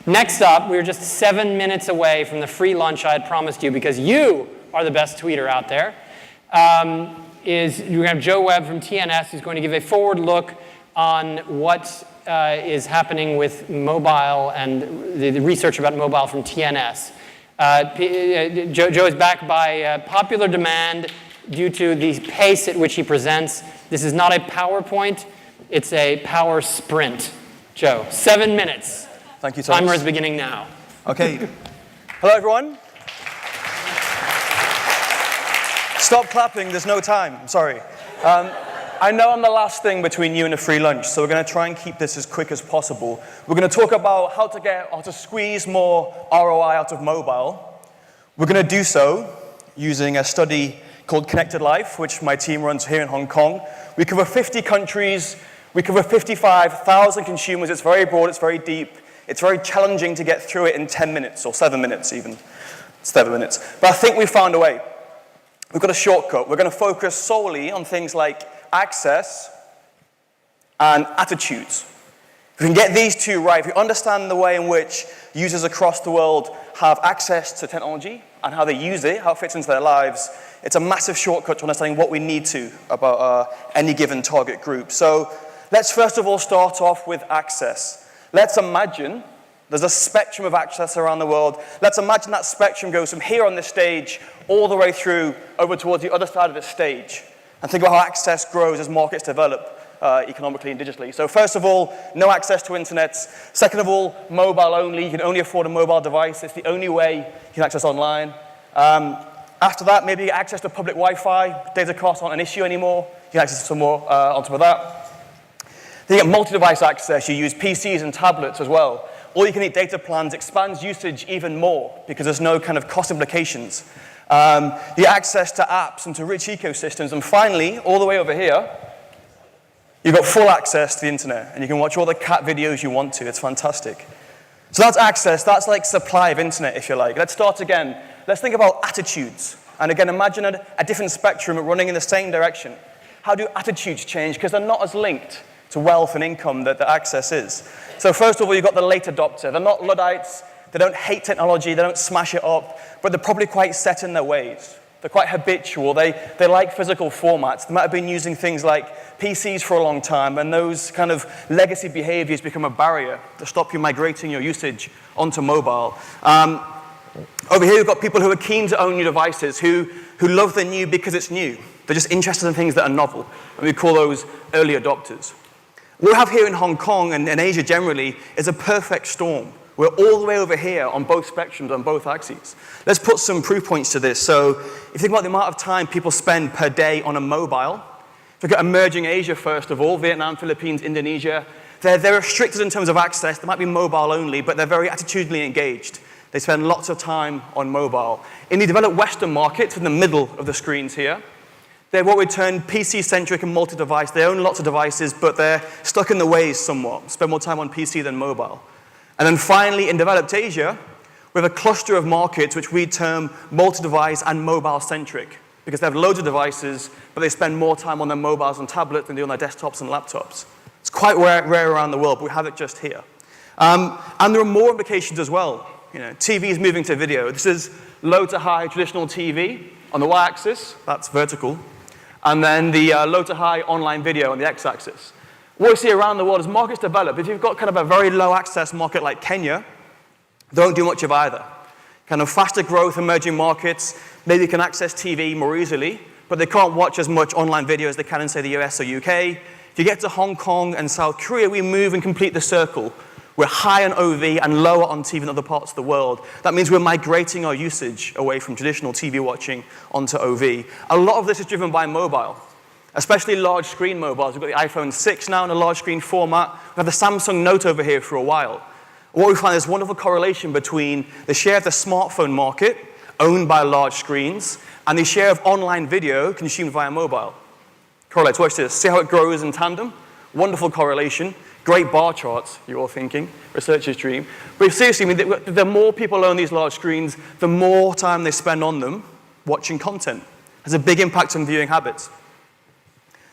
Next up, we're just 7 minutes away from the free lunch I had promised you because you are the best tweeter out there. You're going to have Joe Webb from TNS who's going to give a forward look on what is happening with mobile and the research about mobile from TNS. Joe is back by popular demand due to the pace at which he presents. This is not a PowerPoint, it's a power sprint. Joe, 7 minutes. Thank you, Thomas. Timer is beginning now. Okay. Hello, everyone. Stop clapping, there's no time. I'm sorry. I know I'm the last thing between you and a free lunch, so we're going to try and keep this as quick as possible. We're going to talk about how to squeeze more ROI out of mobile. We're going to do so using a study called Connected Life, which my team runs here in Hong Kong. We cover 50 countries. We cover 55,000 consumers. It's very broad. It's very deep. It's very challenging to get through it in 10 minutes, or 7 minutes even. 7 minutes. But I think we found a way. We've got a shortcut. We're going to focus solely on things like access and attitudes. If we can get these two right, if we understand the way in which users across the world have access to technology and how they use it, how it fits into their lives, it's a massive shortcut to understanding what we need to about any given target group. So let's first of all start off with access. Let's imagine there's a spectrum of access around the world. Let's imagine that spectrum goes from here on this stage all the way through over towards the other side of the stage. And think about how access grows as markets develop economically and digitally. So first of all, no access to internet. Second of all, mobile only. You can only afford a mobile device. It's the only way you can access online. After that, maybe you get access to public Wi-Fi. Data costs aren't an issue anymore. You can access some more on top of that. Then you get multi-device access. You use PCs and tablets as well. All-you-can-eat data plans expands usage even more because there's no kind of cost implications. You get access to apps and to rich ecosystems. And finally, all the way over here, you've got full access to the internet. And you can watch all the cat videos you want to. It's fantastic. So that's access. That's like supply of internet, if you like. Let's start again. Let's think about attitudes. And again, imagine a different spectrum running in the same direction. How do attitudes change? Because they're not as linked to wealth and income that the access is. So first of all, you've got the late adopter. They're not Luddites. They don't hate technology. They don't smash it up. But they're probably quite set in their ways. They're quite habitual. They like physical formats. They might have been using things like PCs for a long time, and those kind of legacy behaviors become a barrier to stop you migrating your usage onto mobile. Over here, we've got people who are keen to own new devices, who love the new because it's new. They're just interested in things that are novel, and we call those early adopters. What we have here in Hong Kong and Asia generally is a perfect storm. We're all the way over here on both spectrums, on both axes. Let's put some proof points to this. So if you think about the amount of time people spend per day on a mobile, look at emerging Asia first of all, Vietnam, Philippines, Indonesia. They're restricted in terms of access. They might be mobile only, but they're very attitudinally engaged. They spend lots of time on mobile. In the developed Western markets, in the middle of the screens here, they're what we term PC-centric and multi-device. They own lots of devices, but they're stuck in the ways somewhat, spend more time on PC than mobile. And then finally, in developed Asia, we have a cluster of markets which we term multi-device and mobile-centric, because they have loads of devices, but they spend more time on their mobiles and tablets than they do on their desktops and laptops. It's quite rare around the world, but we have it just here. And there are more implications as well. You know, TV is moving to video. This is low to high traditional TV on the y-axis, that's vertical. And then the low to high online video on the x-axis. What we see around the world as markets develop, if you've got kind of a very low access market like Kenya, they don't do much of either. Kind of faster growth emerging markets, maybe can access TV more easily, but they can't watch as much online video as they can in, say, the US or UK. If you get to Hong Kong and South Korea, we move and complete the circle. We're high on OV and lower on TV in other parts of the world. That means we're migrating our usage away from traditional TV watching onto OV. A lot of this is driven by mobile, especially large screen mobiles. We've got the iPhone 6 now in a large screen format. We've had the Samsung Note over here for a while. What we find is wonderful correlation between the share of the smartphone market owned by large screens and the share of online video consumed via mobile. Correlates. Watch this. See how it grows in tandem? Wonderful correlation. Great bar charts, you're all thinking, researcher's dream. But seriously, I mean, the more people own these large screens, the more time they spend on them watching content. It has a big impact on viewing habits.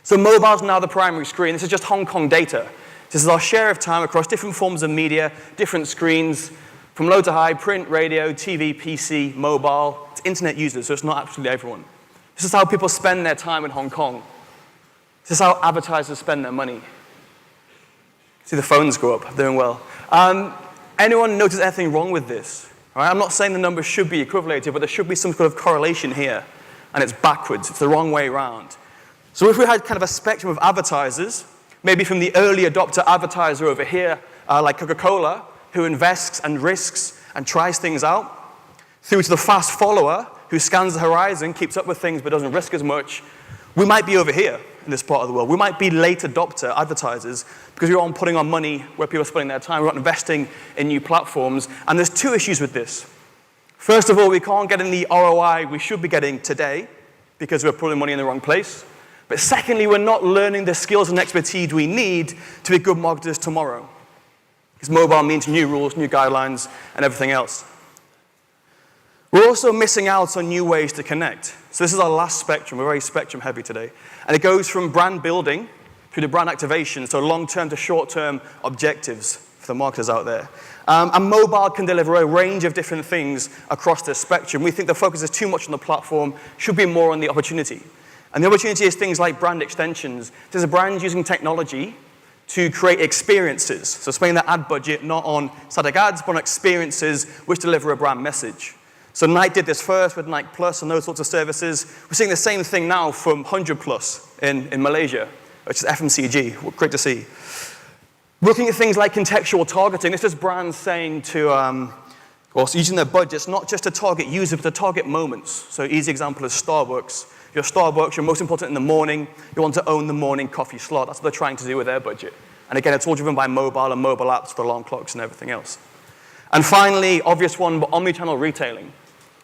So mobile's now the primary screen. This is just Hong Kong data. This is our share of time across different forms of media, different screens. From low to high, print, radio, TV, PC, mobile, it's internet users, so it's not absolutely everyone. This is how people spend their time in Hong Kong. This is how advertisers spend their money. See the phones go up, doing well. Anyone notice anything wrong with this? All right, I'm not saying the numbers should be equivalated, but there should be some sort of correlation here. And it's backwards, it's the wrong way around. So if we had kind of a spectrum of advertisers, maybe from the early adopter advertiser over here, like Coca-Cola, who invests and risks and tries things out, through to the fast follower, who scans the horizon, keeps up with things but doesn't risk as much, we might be over here in this part of the world. We might be late adopter advertisers because we're on putting our money where people are spending their time. We're not investing in new platforms. And there's two issues with this. First of all, we can't get in the ROI we should be getting today because we're putting money in the wrong place. But secondly, we're not learning the skills and expertise we need to be good marketers tomorrow. Because mobile means new rules, new guidelines, and everything else. We're also missing out on new ways to connect. So this is our last spectrum. We're very spectrum heavy today. And it goes from brand building through to brand activation, so long-term to short-term objectives for the marketers out there. And mobile can deliver a range of different things across this spectrum. We think the focus is too much on the platform, should be more on the opportunity. And the opportunity is things like brand extensions. There's a brand using technology to create experiences. So spending that ad budget not on static ads, but on experiences which deliver a brand message. So Nike did this first with Nike Plus and those sorts of services. We're seeing the same thing now from 100 Plus in Malaysia, which is FMCG. Great to see. Looking at things like contextual targeting, this is brands saying to, or using their budgets not just to target users, but to target moments. So easy example is Starbucks. You're Starbucks, you're most important in the morning. You want to own the morning coffee slot. That's what they're trying to do with their budget. And again, it's all driven by mobile and mobile apps for alarm clocks and everything else. And finally, obvious one, but omnichannel retailing.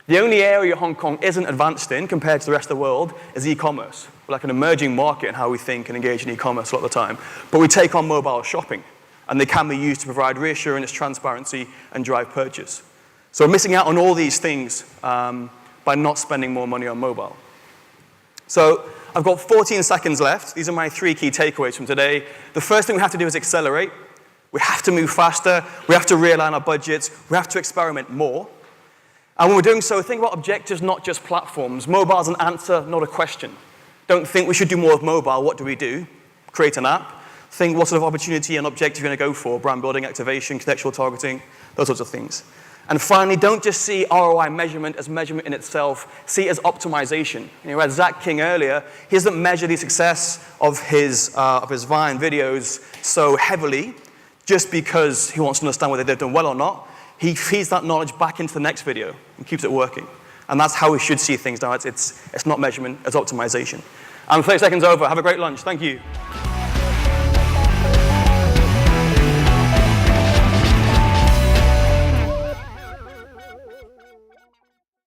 The only area Hong Kong isn't advanced in compared to the rest of the world is e-commerce. We're like an emerging market in how we think and engage in e-commerce a lot of the time. But we take on mobile shopping, and they can be used to provide reassurance, transparency, and drive purchase. So we're missing out on all these things by not spending more money on mobile. So I've got 14 seconds left. These are my 3 key takeaways from today. The first thing we have to do is accelerate. We have to move faster. We have to realign our budgets. We have to experiment more. And when we're doing so, think about objectives, not just platforms. Mobile's an answer, not a question. Don't think we should do more of mobile. What do we do? Create an app. Think what sort of opportunity and objective you're going to go for. Brand building, activation, contextual targeting, those sorts of things. And finally, don't just see ROI measurement as measurement in itself. See it as optimization. You had Zach King earlier. He doesn't measure the success of his Vine videos so heavily just because he wants to understand whether they've done well or not. He feeds that knowledge back into the next video and keeps it working. And that's how we should see things now. It's not measurement, it's optimization. 30 seconds over. Have a great lunch. Thank you.